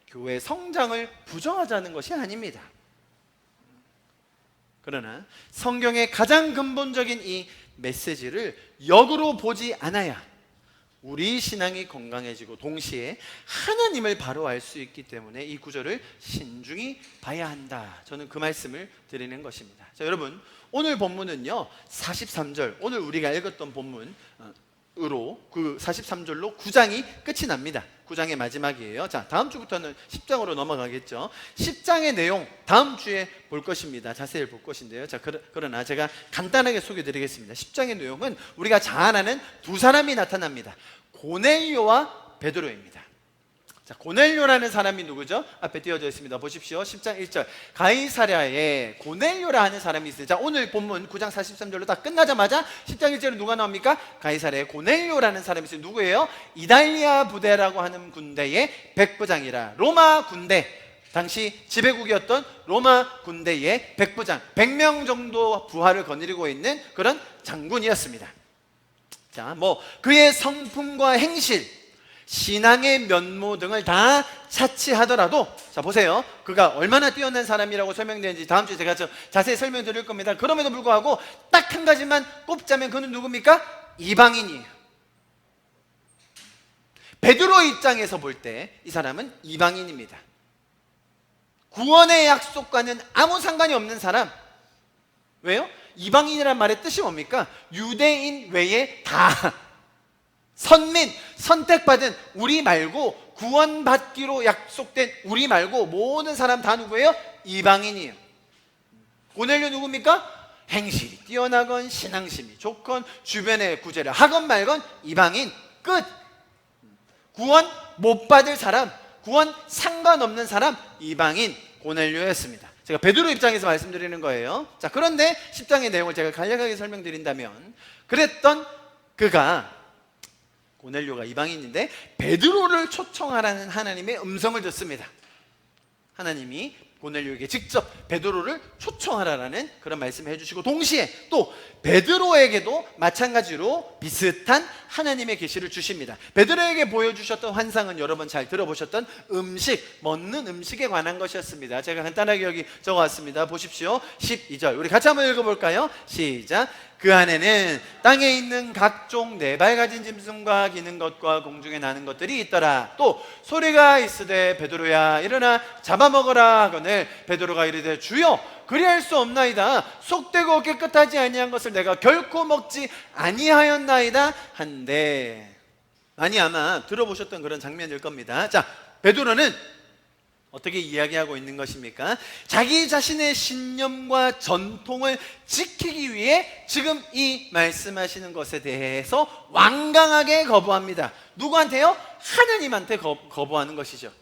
교회 성장을 부정하자는 것이 아닙니다. 그러나 성경의 가장 근본적인 이 메시지를 역으로 보지 않아야 우리 신앙이 건강해지고 동시에 하나님을 바로 알 수 있기 때문에 이 구절을 신중히 봐야 한다. 저는 그 말씀을 드리는 것입니다. 자, 여러분, 오늘 본문은요 43절, 오늘 우리가 읽었던 본문으로 그 43절로 9장이 끝이 납니다. 9장의 마지막이에요. 자, 다음 주부터는 10장으로 넘어가겠죠. 10장의 내용 다음 주에 볼 것입니다. 자세히 볼 것인데요. 자, 그러나 제가 간단하게 소개드리겠습니다. 10장의 내용은 우리가 잘 아는 두 사람이 나타납니다. 고넬료와 베드로입니다. 자, 고넬료라는 사람이 누구죠? 앞에 띄어져 있습니다. 보십시오. 10장 1절. 가이사랴에 고넬료라 하는 사람이 있어요. 자, 오늘 본문 9장 43절로 다 끝나자마자 10장 1절에 누가 나옵니까? 가이사랴에 고넬료라는 사람이 있어요. 누구예요? 이달리아 부대라고 하는 군대의 백부장이라. 로마 군대, 당시 지배국이었던 로마 군대의 백부장, 100명 정도 부하를 거느리고 있는 그런 장군이었습니다. 자, 뭐 그의 성품과 행실, 신앙의 면모 등을 다 차치하더라도, 자 보세요, 그가 얼마나 뛰어난 사람이라고 설명되는지 다음 주에 제가 자세히 설명드릴 겁니다. 그럼에도 불구하고 딱 한 가지만 꼽자면 그는 누굽니까? 이방인이에요. 베드로 입장에서 볼 때 이 사람은 이방인입니다. 구원의 약속과는 아무 상관이 없는 사람. 왜요? 이방인이란 말의 뜻이 뭡니까? 유대인 외에 다 선민, 선택받은 우리 말고, 구원받기로 약속된 우리 말고 모든 사람 다 누구예요? 이방인이에요. 고넬료 누굽니까? 행실이 뛰어나건 신앙심이 좋건 주변의 구제를 하건 말건 이방인, 끝. 구원 못 받을 사람, 구원 상관없는 사람, 이방인 고넬료였습니다. 제가 베드로 입장에서 말씀드리는 거예요. 자, 그런데 10장의 내용을 제가 간략하게 설명드린다면, 그랬던 그가, 고넬료가 이방인인데 베드로를 초청하라는 하나님의 음성을 듣습니다. 하나님이 고넬료에게 직접 베드로를 초청하라는 그런 말씀을 해주시고, 동시에 또 베드로에게도 마찬가지로 비슷한 하나님의 계시를 주십니다. 베드로에게 보여주셨던 환상은 여러 번 잘 들어보셨던 음식, 먹는 음식에 관한 것이었습니다. 제가 간단하게 여기 적어왔습니다. 보십시오. 12절 우리 같이 한번 읽어볼까요? 시작. 그 안에는 땅에 있는 각종 네 발 가진 짐승과 기는 것과 공중에 나는 것들이 있더라. 또 소리가 있으되 베드로야 일어나 잡아먹으라 하거늘 베드로가 이르되 주여 그리할 수 없나이다. 속되고 깨끗하지 아니한 것을 내가 결코 먹지 아니하였나이다 한데. 많이 아마 들어보셨던 그런 장면일 겁니다. 자, 베드로는 어떻게 이야기하고 있는 것입니까? 자기 자신의 신념과 전통을 지키기 위해 지금 이 말씀하시는 것에 대해서 완강하게 거부합니다. 누구한테요? 하나님한테 거부하는 것이죠.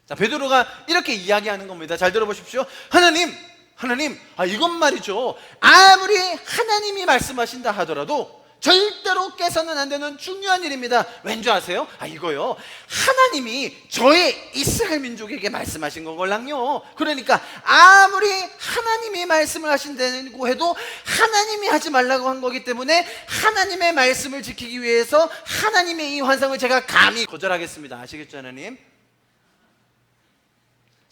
자, 베드로가 이렇게 이야기하는 겁니다. 잘 들어보십시오. 하나님, 이건 말이죠, 아무리 하나님이 말씀하신다 하더라도 절대로 깨서는 안 되는 중요한 일입니다. 왠지 아세요? 이거요, 하나님이 저의 이스라엘 민족에게 말씀하신 거걸랑요. 그러니까 아무리 하나님이 말씀을 하신다고 해도 하나님이 하지 말라고 한 거기 때문에 하나님의 말씀을 지키기 위해서 하나님의 이 환상을 제가 감히 거절하겠습니다. 아시겠죠, 하나님?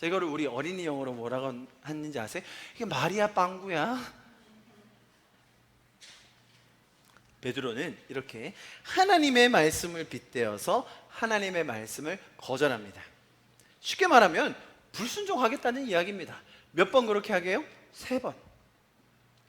자, 이거를 우리 어린이 영어로 뭐라고 했는지 아세요? 이게 마리아 빵구야. 베드로는 이렇게 하나님의 말씀을 빗대어서 하나님의 말씀을 거절합니다. 쉽게 말하면 불순종하겠다는 이야기입니다. 몇 번 그렇게 하게요? 3번.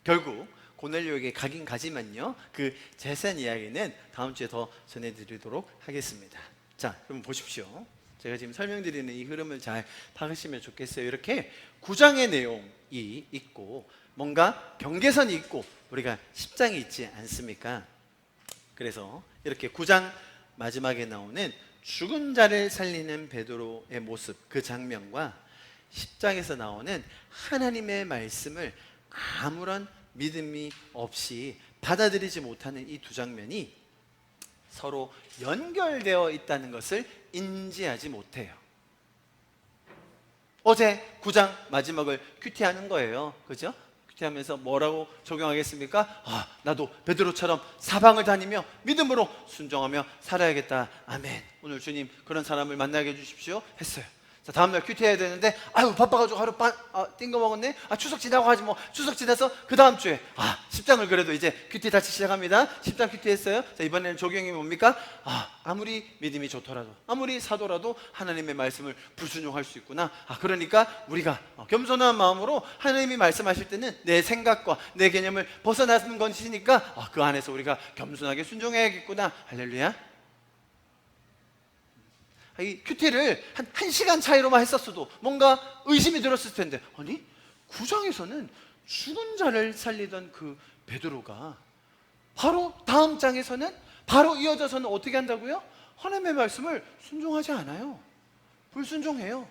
결국 고넬료에게 가긴 가지만요, 그 재산 이야기는 다음 주에 더 전해드리도록 하겠습니다. 자, 그럼 보십시오. 제가 지금 설명드리는 이 흐름을 잘 파악하시면 좋겠어요. 이렇게 9장의 내용이 있고 뭔가 경계선이 있고 우리가 10장이 있지 않습니까? 그래서 이렇게 9장 마지막에 나오는 죽은 자를 살리는 베드로의 모습, 그 장면과 10장에서 나오는 하나님의 말씀을 아무런 믿음이 없이 받아들이지 못하는 이 두 장면이 서로 연결되어 있다는 것을 인지하지 못해요. 어제 9장 마지막을 큐티하는 거예요. 그죠? 큐티하면서 뭐라고 적용하겠습니까? 나도 베드로처럼 사방을 다니며 믿음으로 순종하며 살아야겠다. 아멘. 오늘 주님 그런 사람을 만나게 해주십시오. 했어요. 자, 다음날 큐티해야 되는데 아유 바빠가지고 하루 띵거 먹었네. 추석 지나고 하지 뭐. 추석 지나서 그 다음 주에 10장을 그래도 이제 큐티 다시 시작합니다. 10장 큐티 했어요. 자, 이번에는 적용이 뭡니까? 아무리 믿음이 좋더라도, 아무리 사도라도 하나님의 말씀을 불순종할 수 있구나. 그러니까 우리가 겸손한 마음으로 하나님이 말씀하실 때는 내 생각과 내 개념을 벗어나는 것이니까 그 안에서 우리가 겸손하게 순종해야겠구나. 할렐루야. 이 큐티를 한 1시간 차이로만 했었어도 뭔가 의심이 들었을 텐데, 아니 9장에서는 죽은 자를 살리던 그 베드로가 바로 다음 장에서는 바로 이어져서는 어떻게 한다고요? 하나님의 말씀을 순종하지 않아요. 불순종해요.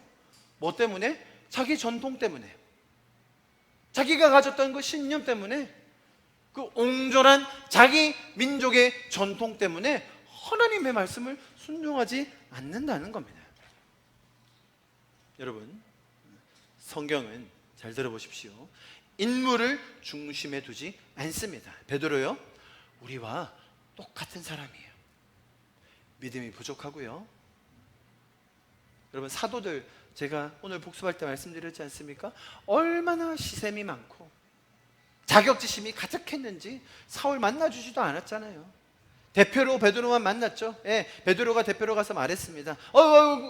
뭐 때문에? 자기 전통 때문에, 자기가 가졌던 그 신념 때문에, 그 옹졸한 자기 민족의 전통 때문에 하나님의 말씀을 순종하지 않는다는 겁니다. 여러분, 성경은 잘 들어보십시오. 인물을 중심에 두지 않습니다. 베드로요, 우리와 똑같은 사람이에요. 믿음이 부족하고요. 여러분, 사도들 제가 오늘 복습할 때 말씀드렸지 않습니까? 얼마나 시샘이 많고 자격지심이 가득했는지 사울 만나주지도 않았잖아요. 대표로 베드로만 만났죠. 베드로가 대표로 가서 말했습니다.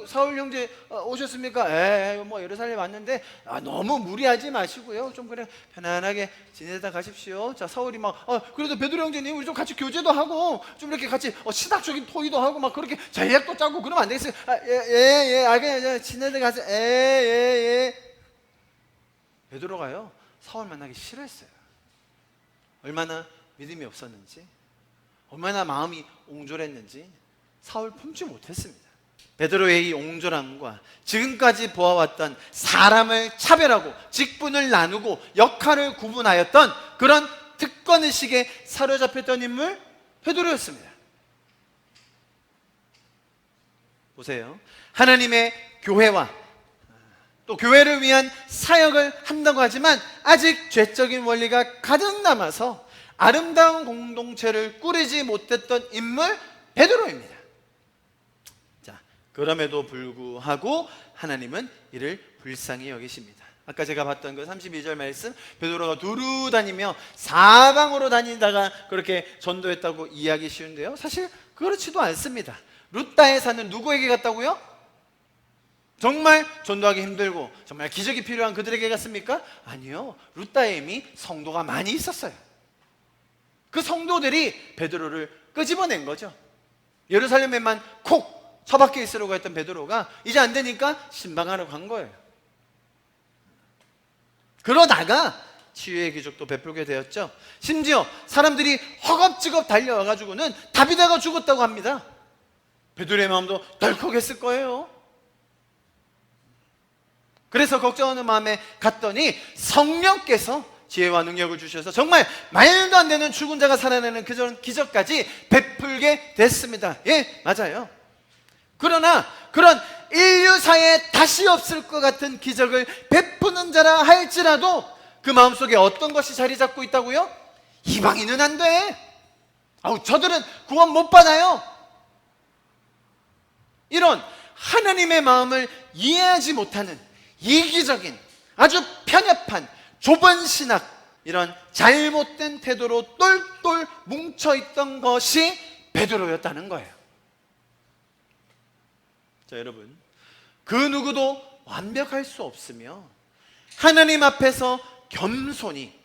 사울 형제 오셨습니까? 뭐 예루살렘 왔는데 너무 무리하지 마시고요. 좀 그래 편안하게 지내다 가십시오. 자, 사울이 막 그래도 베드로 형제님 우리 좀 같이 교제도 하고 좀 이렇게 같이 시닥적인 토의도 하고 막 그렇게 전략도 짜고 그러면 안 되겠어요? 그냥 지내다 가세요. 베드로가요, 사울 만나기 싫어했어요. 얼마나 믿음이 없었는지, 얼마나 마음이 옹졸했는지 사울 품지 못했습니다. 베드로의 이 옹졸함과 지금까지 보아왔던 사람을 차별하고 직분을 나누고 역할을 구분하였던 그런 특권의식에 사로잡혔던 인물 베드로였습니다. 보세요. 하나님의 교회와 또 교회를 위한 사역을 한다고 하지만 아직 죄적인 원리가 가득 남아서 아름다운 공동체를 꾸리지 못했던 인물 베드로입니다. 자, 그럼에도 불구하고 하나님은 이를 불쌍히 여기십니다. 아까 제가 봤던 그 32절 말씀, 베드로가 두루 다니며 사방으로 다니다가 그렇게 전도했다고 이해하기 쉬운데요, 사실 그렇지도 않습니다. 루다에 사는 누구에게 갔다고요? 정말 전도하기 힘들고 정말 기적이 필요한 그들에게 갔습니까? 아니요, 루다에 이미 성도가 많이 있었어요. 그 성도들이 베드로를 끄집어낸 거죠. 예루살렘에만 콕 처박혀 있으려고 했던 베드로가 이제 안 되니까 신방하러 간 거예요. 그러다가 치유의 기적도 베풀게 되었죠. 심지어 사람들이 허겁지겁 달려와가지고는 다비다가 죽었다고 합니다. 베드로의 마음도 덜컥했을 거예요. 그래서 걱정하는 마음에 갔더니 성령께서 지혜와 능력을 주셔서 정말 말도 안 되는 죽은 자가 살아나는 그런 기적까지 베풀게 됐습니다. 맞아요. 그러나 그런 인류사에 다시 없을 것 같은 기적을 베푸는 자라 할지라도 그 마음속에 어떤 것이 자리 잡고 있다고요? 이방인은 안 돼. 저들은 구원 못 받아요. 이런 하나님의 마음을 이해하지 못하는 이기적인 아주 편협한 좁은 신학, 이런 잘못된 태도로 똘똘 뭉쳐있던 것이 베드로였다는 거예요. 자, 여러분, 그 누구도 완벽할 수 없으며 하나님 앞에서 겸손히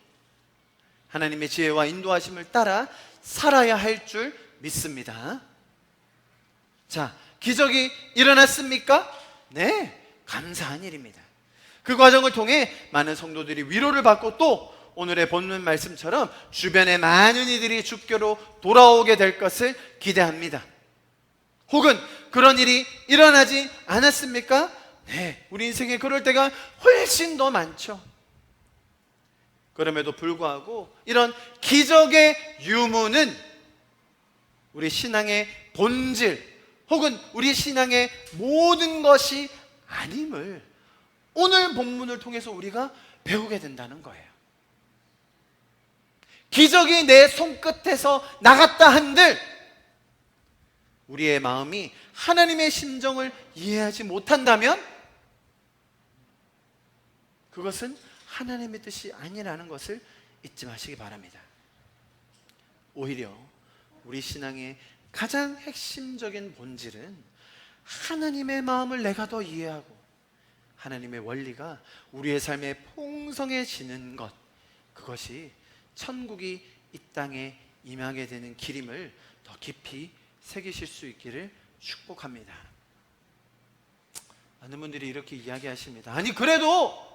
하나님의 지혜와 인도하심을 따라 살아야 할 줄 믿습니다. 자, 기적이 일어났습니까? 네, 감사한 일입니다. 그 과정을 통해 많은 성도들이 위로를 받고 또 오늘의 본문 말씀처럼 주변의 많은 이들이 주께로 돌아오게 될 것을 기대합니다. 혹은 그런 일이 일어나지 않았습니까? 네, 우리 인생에 그럴 때가 훨씬 더 많죠. 그럼에도 불구하고 이런 기적의 유무는 우리 신앙의 본질 혹은 우리 신앙의 모든 것이 아님을 오늘 본문을 통해서 우리가 배우게 된다는 거예요. 기적이 내 손끝에서 나갔다 한들 우리의 마음이 하나님의 심정을 이해하지 못한다면 그것은 하나님의 뜻이 아니라는 것을 잊지 마시기 바랍니다. 오히려 우리 신앙의 가장 핵심적인 본질은 하나님의 마음을 내가 더 이해하고 하나님의 원리가 우리의 삶에 풍성해지는 것, 그것이 천국이 이 땅에 임하게 되는 길임을 더 깊이 새기실 수 있기를 축복합니다. 많은 분들이 이렇게 이야기하십니다. 아니 그럼에도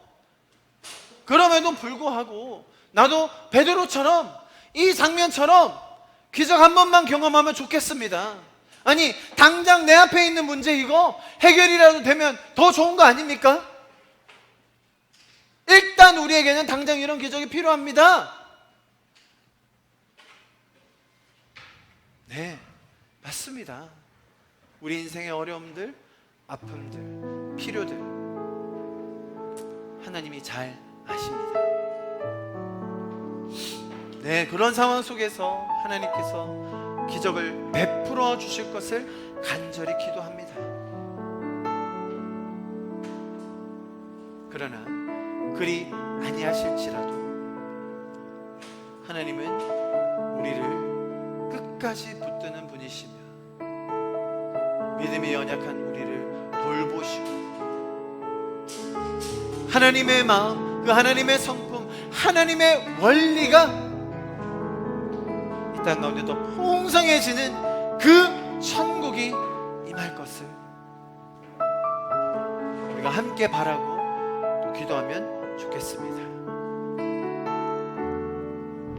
불구하고 나도 베드로처럼 이 장면처럼 기적 한 번만 경험하면 좋겠습니다. 아니 당장 내 앞에 있는 문제 이거 해결이라도 되면 더 좋은 거 아닙니까? 일단 우리에게는 당장 이런 기적이 필요합니다. 네, 맞습니다. 우리 인생의 어려움들, 아픔들, 필요들 하나님이 잘 아십니다. 네, 그런 상황 속에서 하나님께서 기적을 베풀어 주실 것을 간절히 기도합니다. 그러나 그리 아니하실지라도 하나님은 우리를 끝까지 붙드는 분이시며 믿음이 연약한 우리를 돌보시고 하나님의 마음, 그 하나님의 성품, 하나님의 원리가 이 땅 가운데 더 풍성해지는 그 천국이 임할 것을 우리가 함께 바라고 또 기도하면 좋겠습니다.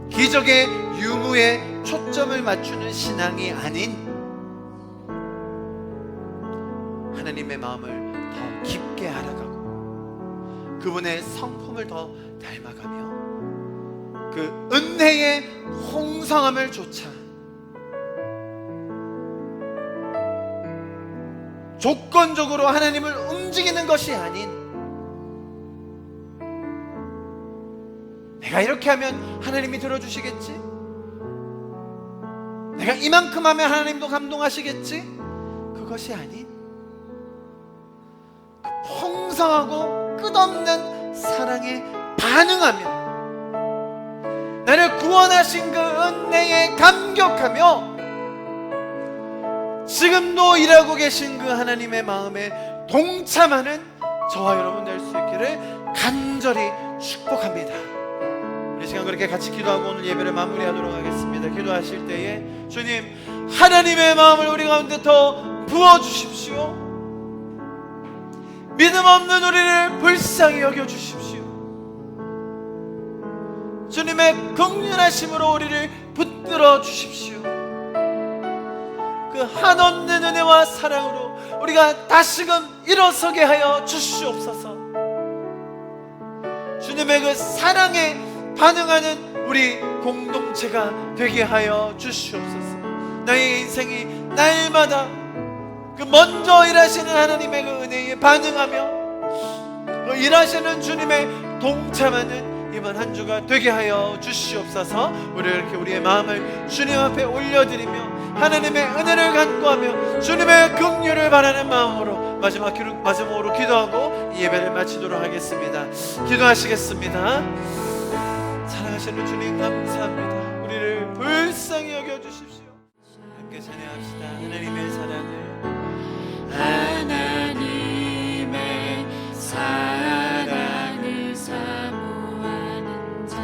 기적의 유무에 초점을 맞추는 신앙이 아닌 하나님의 마음을 더 깊게 알아가고 그분의 성품을 더 닮아가며 그 은혜의 홍성함을 좇아 조건적으로 하나님을 움직이는 것이 아닌 내가 이렇게 하면 하나님이 들어주시겠지? 내가 이만큼 하면 하나님도 감동하시겠지? 그것이 아닌 풍성하고 끝없는 사랑에 반응하며 나를 구원하신 그 은혜에 감격하며 지금도 일하고 계신 그 하나님의 마음에 동참하는 저와 여러분 될 수 있기를 간절히 축복합니다. 이 시간 그렇게 같이 기도하고 오늘 예배를 마무리하도록 하겠습니다. 기도하실 때에 주님 하나님의 마음을 우리 가운데 더 부어주십시오. 믿음 없는 우리를 불쌍히 여겨주십시오. 주님의 긍휼하심으로 우리를 붙들어 주십시오. 그 한없는 은혜와 사랑으로 우리가 다시금 일어서게 하여 주시옵소서. 주님의 그 사랑에 반응하는 우리 공동체가 되게 하여 주시옵소서. 나의 인생이 날마다 그 먼저 일하시는 하나님의 그 은혜에 반응하며 그 일하시는 주님의 동참하는 이번 한 주가 되게 하여 주시옵소서. 우리 이렇게 우리의 마음을 주님 앞에 올려드리며 하나님의 은혜를 간구하며 주님의 긍휼을 바라는 마음으로 마지막으로 기도하고 이 예배를 마치도록 하겠습니다. 기도하시겠습니다. 사랑하시는 주님 감사합니다. 우리를 불쌍히 여겨주십시오. 함께 찬양합시다. 하나님의 사랑을 사모하는 자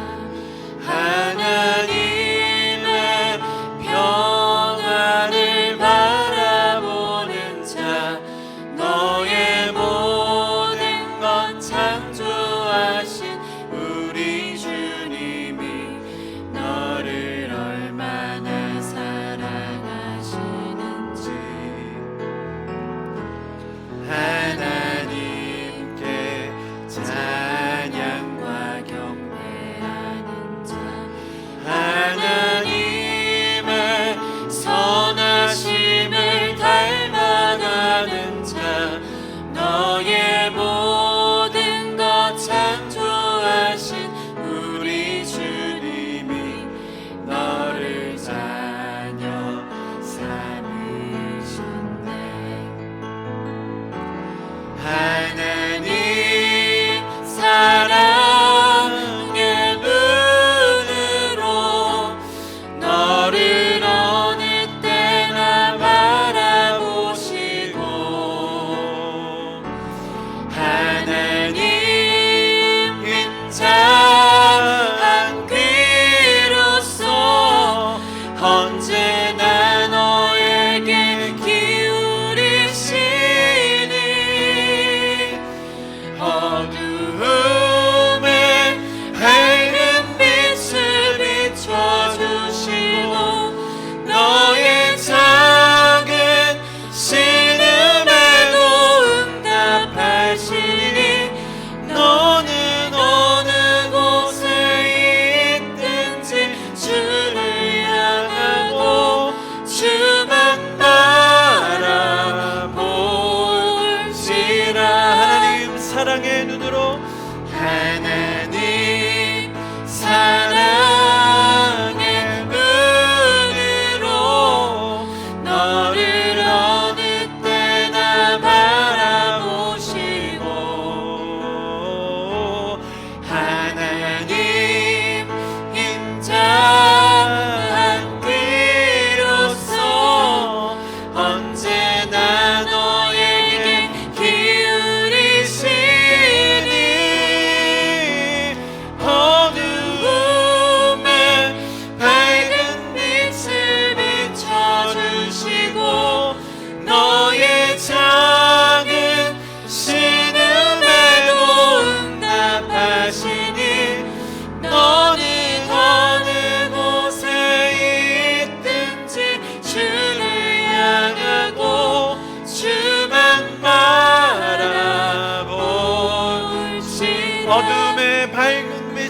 하나님의 평안을 바라보는 자 너의 모든 것 창조하신 우리 주님이 너를 얼마나 사랑하시는지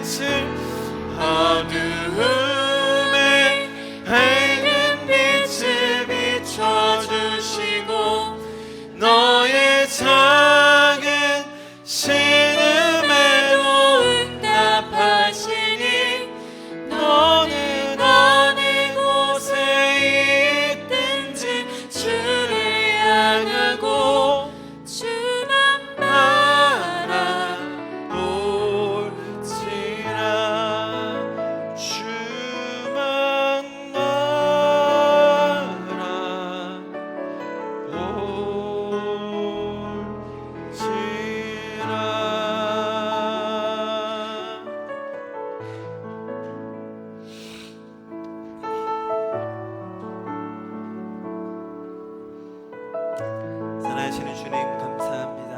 빛을 어두움에 밝은 빛을 비춰주시고 너의 작은 신음에도 응답하시니 너는 어느 곳에 있든지 주를 향하고 주만 바라볼지라 주만 바라볼지라. 사랑하시는 주님 감사합니다.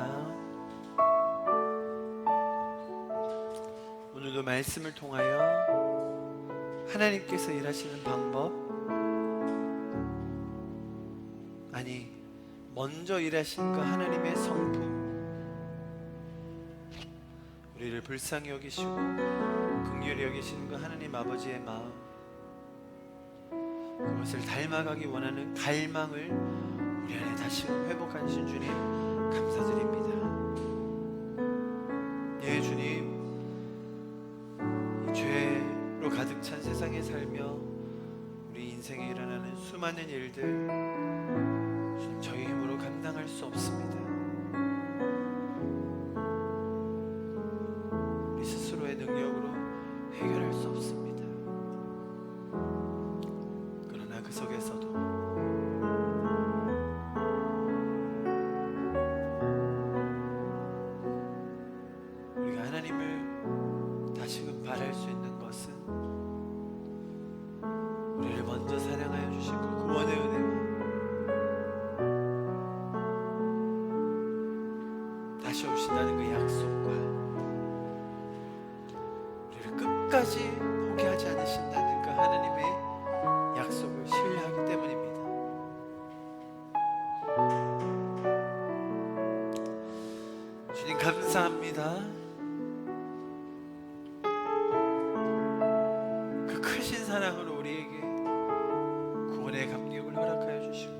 오늘도 말씀을 통하여 하나님께서 일하시는 방법, 아니 먼저 일하신 그 하나님의 성품, 우리를 불쌍히 여기시고 긍휼히 여기시는 그 하나님 아버지의 마음, 그것을 닮아가기 원하는 갈망을 우리 안에 다시금 회복하신 주님 감사드립니다. 예 주님, 이 죄로 가득 찬 세상에 살며 우리 인생에 일어나는 수많은 일들 주님, 저희 힘으로 감당할 수 없습니다. 우리 스스로의 능력으로 해결할 수 없습니다. 그러나 그 속에서도 우리가 하나님을 다시금 바랄 수 있는 것은 우리를 먼저 사랑하여 주신 그 구원의 은혜와 다시 오신다는 그 약속과 우리를 끝까지 포기하지 않으신다는 그 하나님의 약속을 신뢰하기 때문입니다. 주님 감사합니다. 그 크신 사랑으로 우리에게 구원의 감격을 허락하여 주시고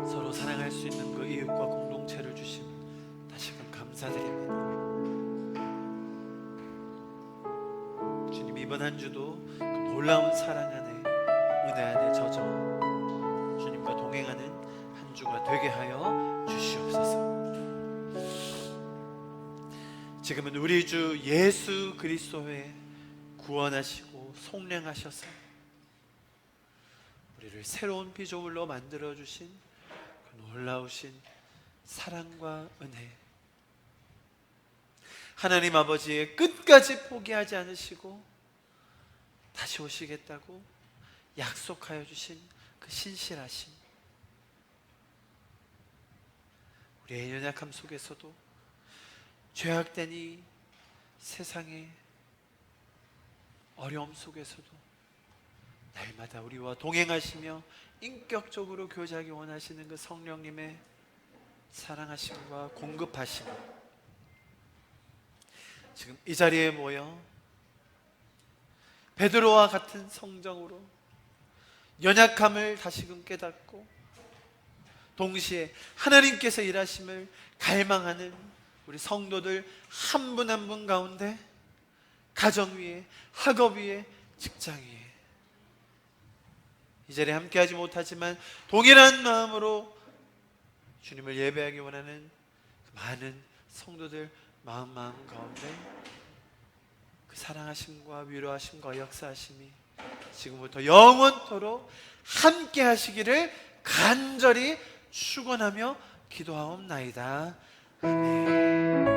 서로 사랑할 수 있는 그 이웃과 공동체를 주심 다시금 감사드립니다. 주님, 이번 한 주도 그 놀라운 사랑 안에 은혜 안에 젖어 주님과 동행하는 한 주가 되게 하여 주시옵소서. 지금은 우리 주 예수 그리스도의 구원하시고 속량하셔서 우리를 새로운 피조물로 만들어 주신 그 놀라우신 사랑과 은혜, 하나님 아버지의 끝까지 포기하지 않으시고 다시 오시겠다고 약속하여 주신 그 신실하심, 우리의 연약함 속에서도 죄악된 이 세상의 어려움 속에서도 날마다 우리와 동행하시며 인격적으로 교제하기 원하시는 그 성령님의 사랑하심과 공급하심, 지금 이 자리에 모여 베드로와 같은 성정으로 연약함을 다시금 깨닫고 동시에 하나님께서 일하심을 갈망하는 우리 성도들 한 분 한 분 가운데 가정 위에, 학업 위에, 직장 위에 이 자리에 함께하지 못하지만 동일한 마음으로 주님을 예배하기 원하는 많은 성도들 마음 가운데 그 사랑하심과 위로하심과 역사하심이 지금부터 영원토록 함께 하시기를 간절히 축원하며 기도하옵나이다. 아멘.